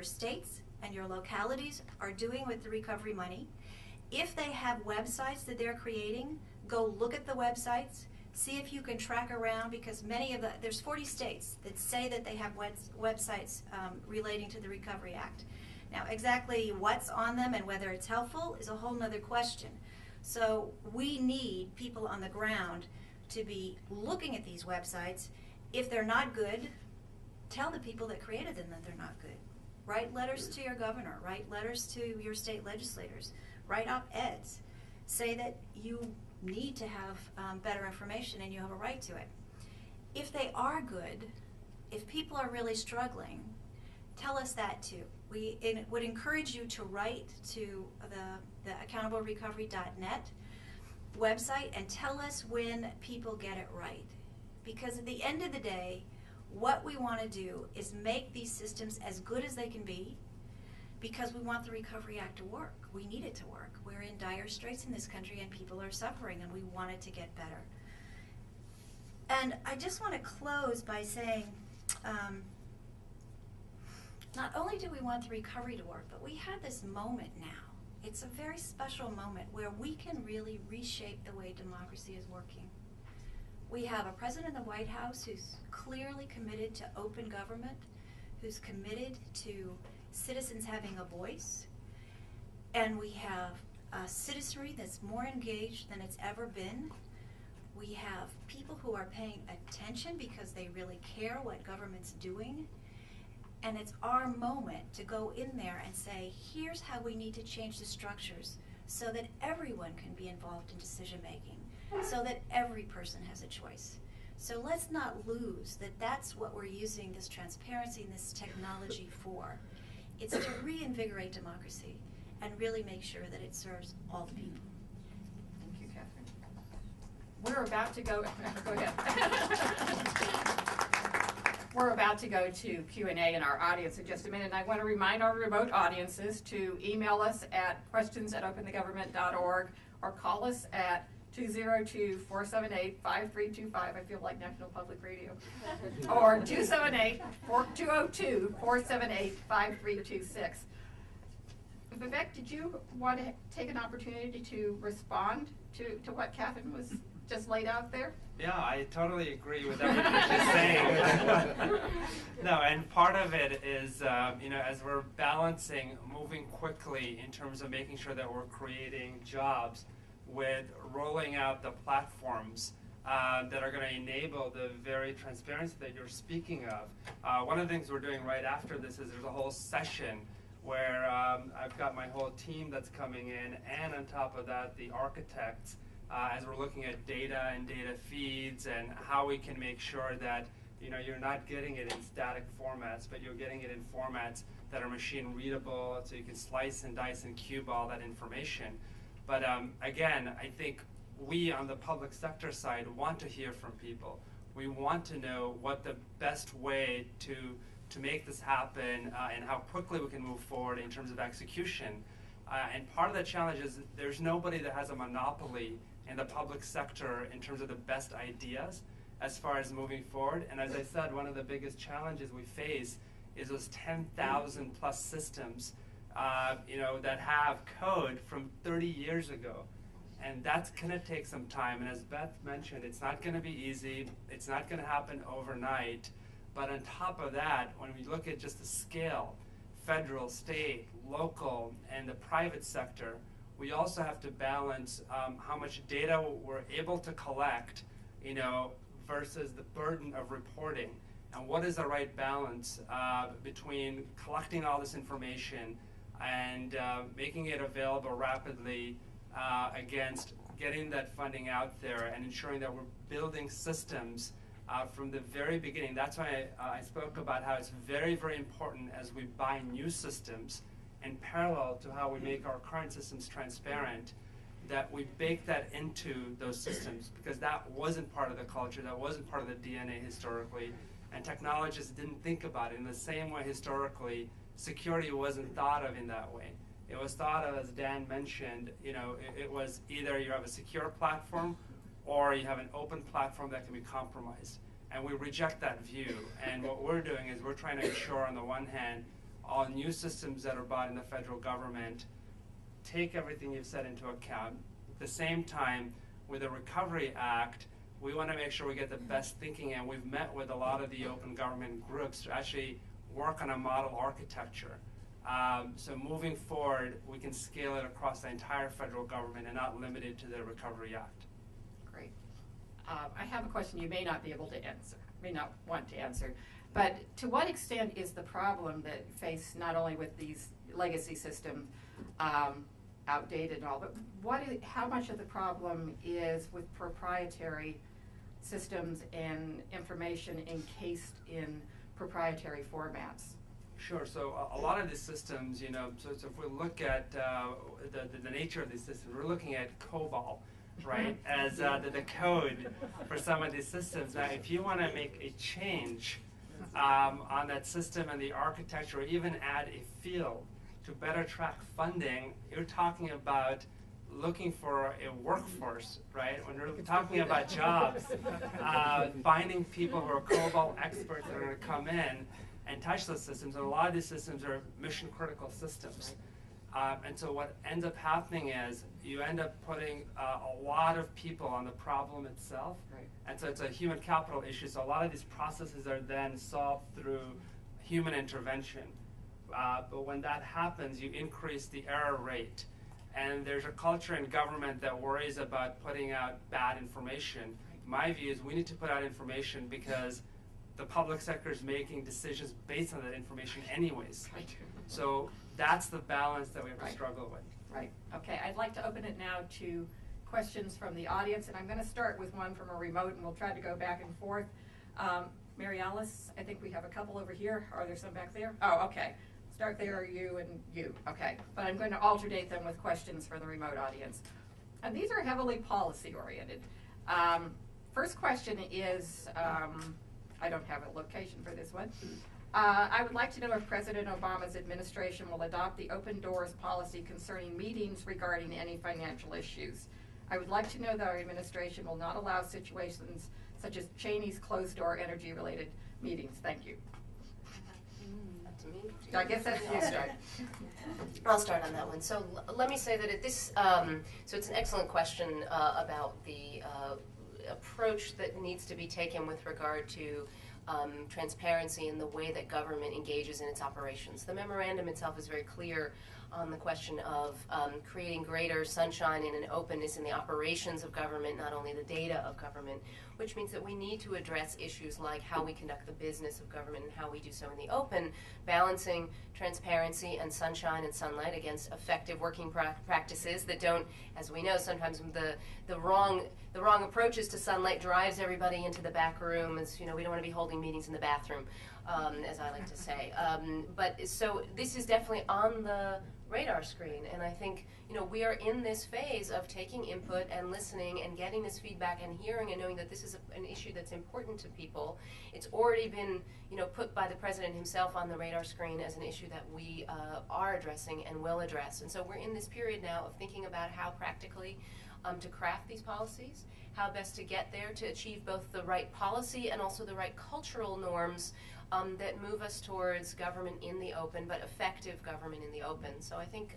your states and your localities are doing with the recovery money. If they have websites that they're creating, go look at the websites, see if you can track around, because there's 40 states that say that they have websites relating to the Recovery Act. Now, exactly what's on them and whether it's helpful is a whole nother question. So we need people on the ground to be looking at these websites. If they're not good, tell the people that created them that they're not good. Write letters to your governor, write letters to your state legislators, write op-eds. Say that you need to have better information and you have a right to it. If they are good, if people are really struggling, tell us that too. We would encourage you to write to the accountablerecovery.net website and tell us when people get it right. Because at the end of the day, what we want to do is make these systems as good as they can be, because we want the Recovery Act to work. We need it to work. We're in dire straits in this country and people are suffering, and we want it to get better. And I just want to close by saying, not only do we want the recovery to work, but we have this moment now. It's a very special moment where we can really reshape the way democracy is working. We have a president in the White House who's clearly committed to open government, who's committed to citizens having a voice, and we have a citizenry that's more engaged than it's ever been. We have people who are paying attention because they really care what government's doing. And it's our moment to go in there and say, here's how we need to change the structures so that everyone can be involved in decision making, so that every person has a choice. So let's not lose that that's what we're using this transparency and this technology for. It's to reinvigorate democracy and really make sure that it serves all the people. Thank you, Catherine. We're about to go, go ahead. We're about to go to Q&A in our audience in just a minute, and I want to remind our remote audiences to email us at questions@openthegovernment.org or call us at 202-478-5325. I feel like National Public Radio. Or 202-478-5326. Vivek, did you want to take an opportunity to respond to what Catherine was just laid out there? Yeah, I totally agree with everything she's saying. No, and part of it is, as we're balancing moving quickly in terms of making sure that we're creating jobs with rolling out the platforms that are going to enable the very transparency that you're speaking of. One of the things we're doing right after this is there's a whole session where I've got my whole team that's coming in, and on top of that, the architects, as we're looking at data and data feeds and how we can make sure that you're not getting it in static formats, but you're getting it in formats that are machine readable, so you can slice and dice and cube all that information. But again, I think we on the public sector side want to hear from people. We want to know what the best way to make this happen and how quickly we can move forward in terms of execution. And part of the challenge is there's nobody that has a monopoly in the public sector in terms of the best ideas as far as moving forward. And as I said, one of the biggest challenges we face is those 10,000 plus systems that have code from 30 years ago. And that's going to take some time. And as Beth mentioned, it's not going to be easy. It's not going to happen overnight. But on top of that, when we look at just the scale, federal, state, local, and the private sector, we also have to balance how much data we're able to collect, versus the burden of reporting. And what is the right balance between collecting all this information and making it available rapidly against getting that funding out there and ensuring that we're building systems from the very beginning. That's why I spoke about how it's very, very important as we buy new systems, in parallel to how we make our current systems transparent, that we bake that into those systems, because that wasn't part of the culture, that wasn't part of the DNA historically, and technologists didn't think about it in the same way historically. Security wasn't thought of in that way. It was thought of, as Dan mentioned, it was either you have a secure platform or you have an open platform that can be compromised. And we reject that view. And what we're doing is we're trying to ensure, on the one hand, all new systems that are bought in the federal government take everything you've said into account. At the same time, with the Recovery Act, we want to make sure we get the best thinking, and we've met with a lot of the open government groups to actually work on a model architecture. So moving forward, we can scale it across the entire federal government and not limited to the Recovery Act. Great. I have a question you may not be able to answer, may not want to answer, but to what extent is the problem that you face not only with these legacy systems outdated and all, but how much of the problem is with proprietary systems and information encased in proprietary formats? Sure. So a lot of these systems, you know, so if we look at the nature of these systems, we're looking at COBOL, right, as the code for some of these systems. Now, if you want to make a change on that system and the architecture, or even add a field to better track funding, you're talking about looking for a workforce, right? When you're talking about jobs, finding people who are COBOL experts that are going to come in and touch those systems. And a lot of these systems are mission critical systems. And so what ends up happening is you end up putting a lot of people on the problem itself. Right. And so it's a human capital issue. So a lot of these processes are then solved through human intervention. But when that happens, you increase the error rate. And there's a culture in government that worries about putting out bad information. My view is we need to put out information because the public sector is making decisions based on that information anyways. Right. So that's the balance that we have to Right. struggle with. Right. Okay, I'd like to open it now to questions from the audience, and I'm going to start with one from a remote, and we'll try to go back and forth. Mary Alice, I think we have a couple over here. Are there some back there? Oh, okay. Start there, you and you. Okay. But I'm going to alternate them with questions for the remote audience. And these are heavily policy-oriented. First question is, I don't have a location for this one. I would like to know if President Obama's administration will adopt the open doors policy concerning meetings regarding any financial issues. I would like to know that our administration will not allow situations such as Cheney's closed-door energy-related meetings. Thank you. To me? I guess that's you, start. I'll start on that one. So let me say that at this, so it's an excellent question about the approach that needs to be taken with regard to transparency in the way that government engages in its operations. The memorandum itself is very clear on the question of creating greater sunshine and an openness in the operations of government, not only the data of government, which means that we need to address issues like how we conduct the business of government and how we do so in the open, balancing transparency and sunshine and sunlight against effective working practices that don't, as we know, sometimes the wrong approaches to sunlight drives everybody into the back room. As you know, we don't want to be holding meetings in the bathroom, as I like to say. But so this is definitely on the radar screen, and I think we are in this phase of taking input and listening and getting this feedback and hearing and knowing that this is an issue that's important to people. It's already been put by the president himself on the radar screen as an issue that we are addressing and will address. And so we're in this period now of thinking about how practically to craft these policies, how best to get there to achieve both the right policy and also the right cultural norms that move us towards government in the open, but effective government in the open. So I think,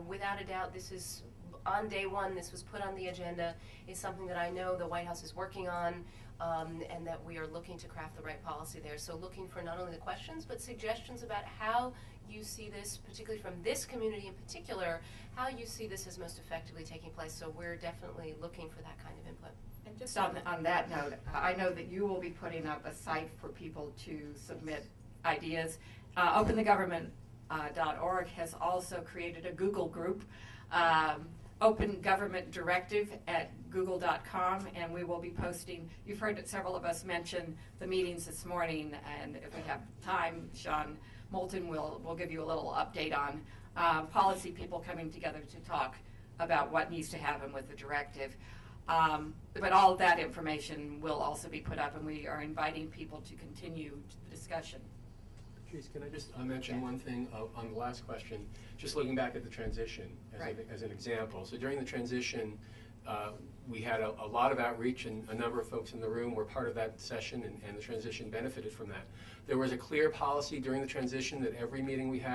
without a doubt, this is, on day one, this was put on the agenda, is something that I know the White House is working on, and that we are looking to craft the right policy there. So looking for not only the questions, but suggestions about how you see this, particularly from this community in particular, how you see this as most effectively taking place. So we're definitely looking for that kind of input. And just on that note, I know that you will be putting up a site for people to submit ideas. OpenTheGovernment.org has also created a Google group, Open Government Directive at google.com, and we will be posting, you've heard that several of us mention the meetings this morning, and if we have time, Sean Moulton will give you a little update on policy people coming together to talk about what needs to happen with the directive. But all of that information will also be put up, and we are inviting people to continue the discussion. Patrice, can I just mention one thing on the last question? Just looking back at the transition as, Right. as an example. So during the transition, we had a lot of outreach, and a number of folks in the room were part of that session, and the transition benefited from that. There was a clear policy during the transition that every meeting we had